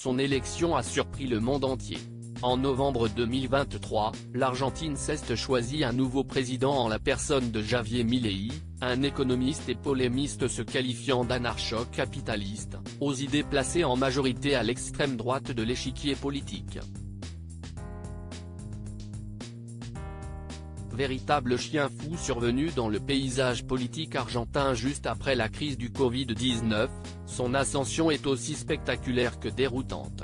son élection a surpris le monde entier. En novembre 2023, l'Argentine s'est choisi un nouveau président en la personne de Javier Milei, un économiste et polémiste se qualifiant d'anarcho-capitaliste, aux idées placées en majorité à l'extrême droite de l'échiquier politique. Véritable chien fou survenu dans le paysage politique argentin juste après la crise du Covid-19, son ascension est aussi spectaculaire que déroutante.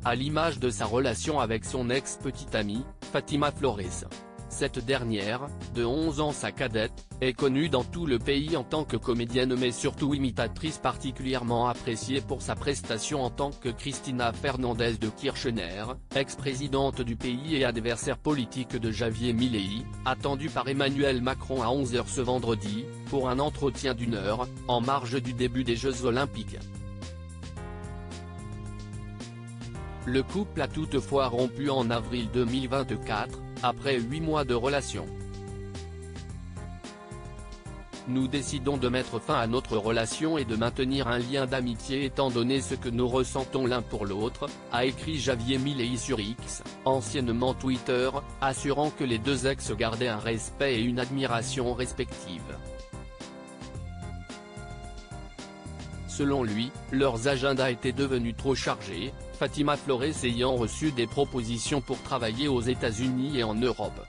À l'image de sa relation avec son ex-petite amie, Fátima Flores. Cette dernière, de 11 ans sa cadette, est connue dans tout le pays en tant que comédienne mais surtout imitatrice particulièrement appréciée pour sa prestation en tant que Cristina Fernández de Kirchner, ex-présidente du pays et adversaire politique de Javier Milei, attendue par Emmanuel Macron à 11 h ce vendredi, pour un entretien d'1 heure, en marge du début des Jeux Olympiques. Le couple a toutefois rompu en avril 2024, après 8 mois de relation. Nous décidons de mettre fin à notre relation et de maintenir un lien d'amitié étant donné ce que nous ressentons l'un pour l'autre, a écrit Javier Milei sur X, anciennement Twitter, assurant que les deux ex gardaient un respect et une admiration respective. Selon lui, leurs agendas étaient devenus trop chargés, Fátima Flores ayant reçu des propositions pour travailler aux États-Unis et en Europe.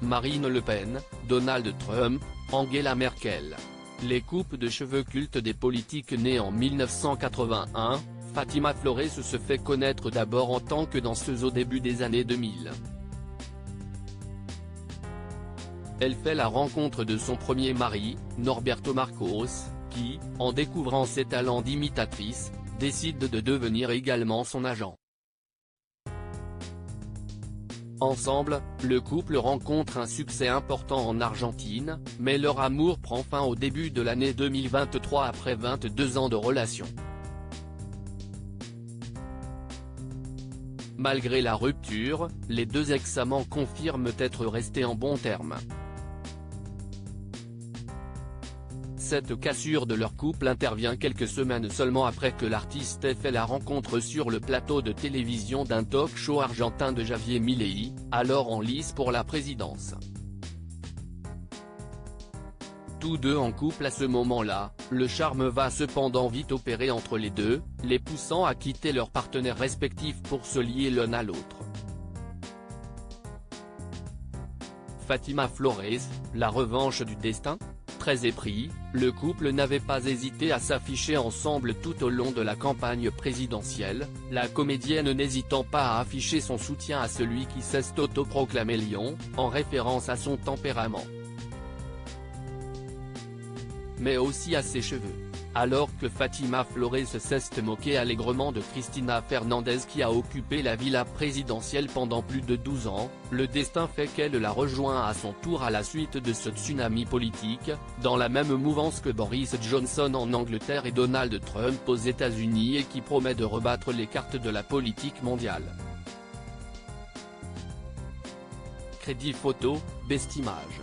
Marine Le Pen, Donald Trump, Angela Merkel. Les coupes de cheveux cultes des politiques nées en 1981, Fátima Flores se fait connaître d'abord en tant que danseuse au début des années 2000. Elle fait la rencontre de son premier mari, Norberto Marcos, qui, en découvrant ses talents d'imitatrice, décide de devenir également son agent. Ensemble, le couple rencontre un succès important en Argentine, mais leur amour prend fin au début de l'année 2023 après 22 ans de relation. Malgré la rupture, les deux ex-amants confirment être restés en bons termes. Cette cassure de leur couple intervient quelques semaines seulement après que l'artiste ait fait la rencontre sur le plateau de télévision d'un talk-show argentin de Javier Milei, alors en lice pour la présidence. Tous deux en couple à ce moment-là, le charme va cependant vite opérer entre les deux, les poussant à quitter leurs partenaires respectifs pour se lier l'un à l'autre. Fátima Flores, la revanche du destin ? Très épris, le couple n'avait pas hésité à s'afficher ensemble tout au long de la campagne présidentielle, la comédienne n'hésitant pas à afficher son soutien à celui qui s'est autoproclamé lion, en référence à son tempérament. Mais aussi à ses cheveux. Alors que Fátima Flores s'est moquée allègrement de Cristina Fernández qui a occupé la villa présidentielle pendant plus de 12 ans, le destin fait qu'elle la rejoint à son tour à la suite de ce tsunami politique, dans la même mouvance que Boris Johnson en Angleterre et Donald Trump aux États-Unis et qui promet de rebattre les cartes de la politique mondiale. Crédit photo, Bestimage.